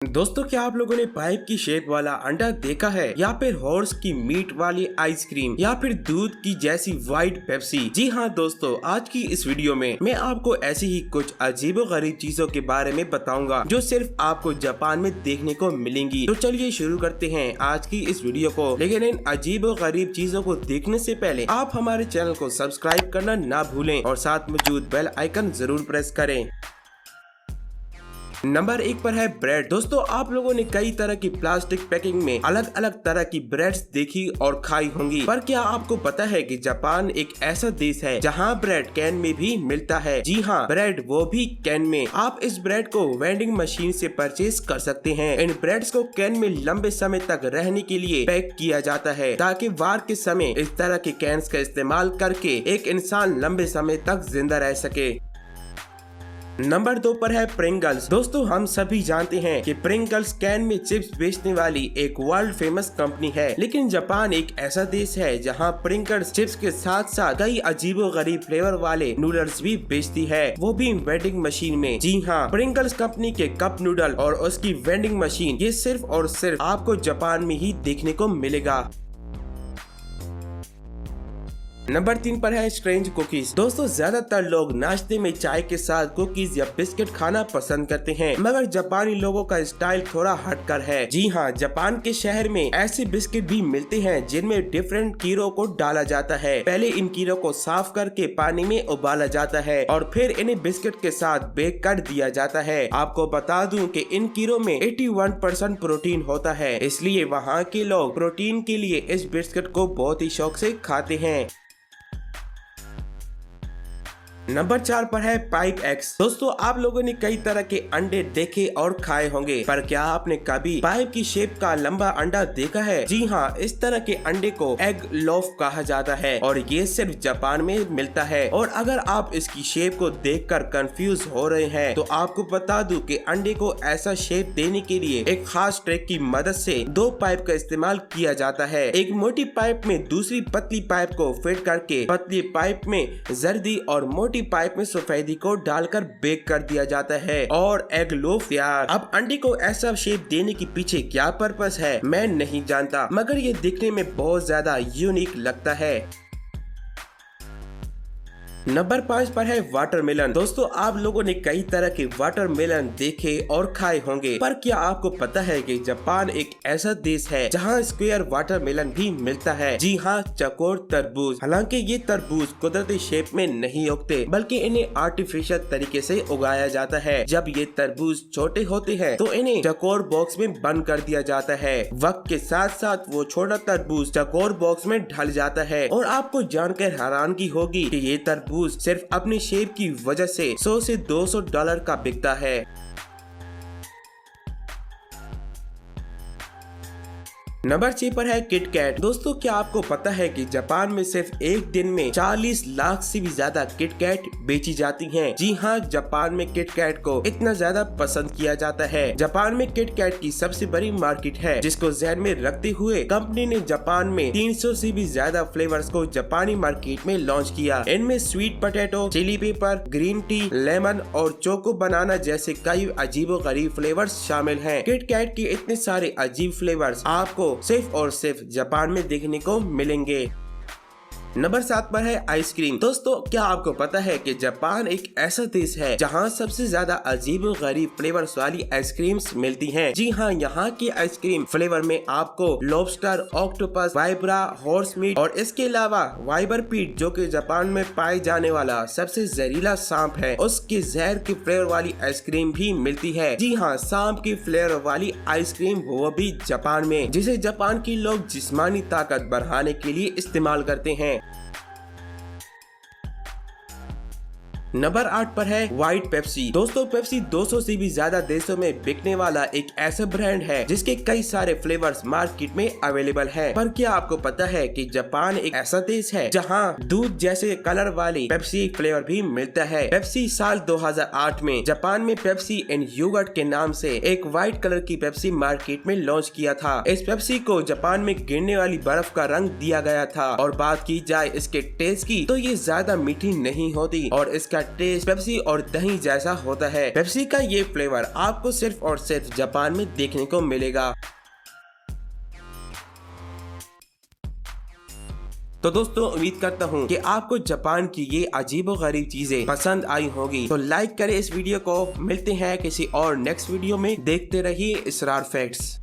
दोस्तों, क्या आप लोगों ने पाइप की शेप वाला अंडा देखा है, या फिर हॉर्स की मीट वाली आइसक्रीम, या फिर दूध की जैसी व्हाइट पेप्सी? जी हाँ दोस्तों, आज की इस वीडियो में मैं आपको ऐसी ही कुछ अजीबोगरीब चीजों के बारे में बताऊंगा जो सिर्फ आपको जापान में देखने को मिलेंगी। तो चलिए शुरू करते हैं आज की इस वीडियो को। लेकिन इन अजीबोगरीब चीजों को देखने से पहले आप हमारे चैनल को सब्सक्राइब करना ना भूलें और साथ मौजूद बेल आइकन जरूर प्रेस करें। नंबर 1 पर है ब्रेड। दोस्तों, आप लोगों ने कई तरह की प्लास्टिक पैकिंग में अलग अलग तरह की ब्रेड्स देखी और खाई होंगी, पर क्या आपको पता है कि जापान एक ऐसा देश है जहां ब्रेड कैन में भी मिलता है? जी हाँ, ब्रेड वो भी कैन में। आप इस ब्रेड को वेंडिंग मशीन से परचेज कर सकते हैं। इन ब्रेड्स को कैन में लंबे समय तक रहने के लिए पैक किया जाता है ताकि वार के समय इस तरह के कैंस का इस्तेमाल करके एक इंसान लंबे समय तक जिंदा रह सके। नंबर 2 पर है प्रिंगल्स। दोस्तों, हम सभी जानते हैं कि प्रिंगल्स कैन में चिप्स बेचने वाली एक वर्ल्ड फेमस कंपनी है, लेकिन जापान एक ऐसा देश है जहां प्रिंगल्स चिप्स के साथ साथ कई अजीबोगरीब फ्लेवर वाले नूडल्स भी बेचती है, वो भी वेंडिंग मशीन में। जी हाँ, प्रिंगल्स कंपनी के कप नूडल और उसकी वेंडिंग मशीन ये सिर्फ और सिर्फ आपको जापान में ही देखने को मिलेगा। नंबर 3 पर है स्ट्रेंज कुकीज। दोस्तों, ज्यादातर लोग नाश्ते में चाय के साथ कुकीज या बिस्किट खाना पसंद करते हैं, मगर जापानी लोगों का स्टाइल थोड़ा हटकर है। जी हाँ, जापान के शहर में ऐसे बिस्किट भी मिलते हैं जिनमें डिफरेंट कीड़ों को डाला जाता है। पहले इन कीड़ों को साफ करके पानी में उबाला जाता है और फिर इन्हें बिस्किट के साथ बेक कर दिया जाता है। आपको बता दूं कि इन कीड़ों में 81% प्रोटीन होता है, इसलिए वहाँ के लोग प्रोटीन के लिए इस बिस्किट को बहुत ही शौक से खाते हैं। नंबर 4 पर है पाइप एग्स। दोस्तों, आप लोगों ने कई तरह के अंडे देखे और खाए होंगे, पर क्या आपने कभी पाइप की शेप का लंबा अंडा देखा है? जी हाँ, इस तरह के अंडे को एग लोफ कहा जाता है और ये सिर्फ जापान में मिलता है। और अगर आप इसकी शेप को देखकर कंफ्यूज हो रहे हैं, तो आपको बता दूं कि अंडे को ऐसा शेप देने के लिए एक खास ट्रिक की मदद से 2 पाइप का इस्तेमाल किया जाता है। एक मोटी पाइप में दूसरी पतली पाइप को फिट करके पतली पाइप में जर्दी और मोटी पाइप में सफेदी को डालकर बेक कर दिया जाता है और एग लोफ तैयार। अब अंडे को ऐसा शेप देने के पीछे क्या पर्पस है मैं नहीं जानता, मगर ये दिखने में बहुत ज्यादा यूनिक लगता है। नंबर 5 पर है वाटरमेलन। दोस्तों, आप लोगों ने कई तरह के वाटरमेलन देखे और खाए होंगे, पर क्या आपको पता है कि जापान एक ऐसा देश है जहां स्क्वायर वाटरमेलन भी मिलता है? जी हाँ, चौकोर तरबूज। हालांकि ये तरबूज कुदरती शेप में नहीं उगते, बल्कि इन्हें आर्टिफिशियल तरीके से उगाया जाता है। जब ये तरबूज छोटे होते हैं तो इन्हें चौकोर बॉक्स में बंद कर दिया जाता है। वक्त के साथ साथ वो छोटा तरबूज चौकोर बॉक्स में ढल जाता है और आपको जानकर हैरानगी होगी कि ये तरबूज सिर्फ अपनी शेप की वजह से $100 से $200 का बिकता है। नंबर 6 पर है किट कैट। दोस्तों, क्या आपको पता है कि जापान में सिर्फ एक दिन में 40 लाख से भी ज्यादा किट कैट बेची जाती हैं? जी हाँ, जापान में किट कैट को इतना ज्यादा पसंद किया जाता है। जापान में किट कैट की सबसे बड़ी मार्केट है, जिसको ध्यान में रखते हुए कंपनी ने जापान में 300 से भी ज्यादा फ्लेवर्स को जापानी मार्केट में लॉन्च किया। इनमें sweet potato, chilli pepper, green tea, lemon और चोको बनाना जैसे कई अजीबोगरीब फ्लेवर्स शामिल हैं। किट कैट के इतने सारे अजीब फ्लेवर्स आपको सिर्फ और सिर्फ जापान में देखने को मिलेंगे। नंबर 7 पर है आइसक्रीम। दोस्तों, क्या आपको पता है कि जापान एक ऐसा देश है जहां सबसे ज्यादा अजीबोगरीब फ्लेवर्स वाली आइसक्रीम्स मिलती हैं? जी हाँ, यहाँ की आइसक्रीम फ्लेवर में आपको लॉबस्टर, ऑक्टोपस, वाइब्रा, हॉर्स मीट और इसके अलावा वाइबर पीट, जो कि जापान में पाए जाने वाला सबसे जहरीला सांप है, उसके जहर की फ्लेवर वाली आइसक्रीम भी मिलती है। जी हाँ, सांप की फ्लेवर वाली आइसक्रीम वो भी जापान में, जिसे जापान के लोग जिस्मानी ताकत बढ़ाने के लिए इस्तेमाल करते हैं। नंबर 8 पर है व्हाइट पेप्सी। दोस्तों, पेप्सी 200 से भी ज्यादा देशों में बिकने वाला एक ऐसा ब्रांड है जिसके कई सारे फ्लेवर्स मार्केट में अवेलेबल है। पर क्या आपको पता है कि जापान एक ऐसा देश है जहां दूध जैसे कलर वाली पेप्सी फ्लेवर भी मिलता है? पेप्सी साल 2008 में जापान में पेप्सी एंड योगर्ट के नाम से एक व्हाइट कलर की पेप्सी मार्केट में लॉन्च किया था। इस पेप्सी को जापान में गिरने वाली बर्फ का रंग दिया गया था और बात की जाए इसके टेस्ट की तो ये ज्यादा मीठी नहीं होती और इसका इसका टेस्ट पेप्सी और दही जैसा होता है। पेप्सी का ये फ्लेवर आपको सिर्फ और सिर्फ जापान में देखने को मिलेगा। तो दोस्तों उम्मीद करता हूँ कि आपको जापान की ये अजीबोगरीब चीजें पसंद आई होगी। तो लाइक करें इस वीडियो को। मिलते हैं किसी और नेक्स्ट वीडियो में। देखते रहिए इसरार फैक्ट्स।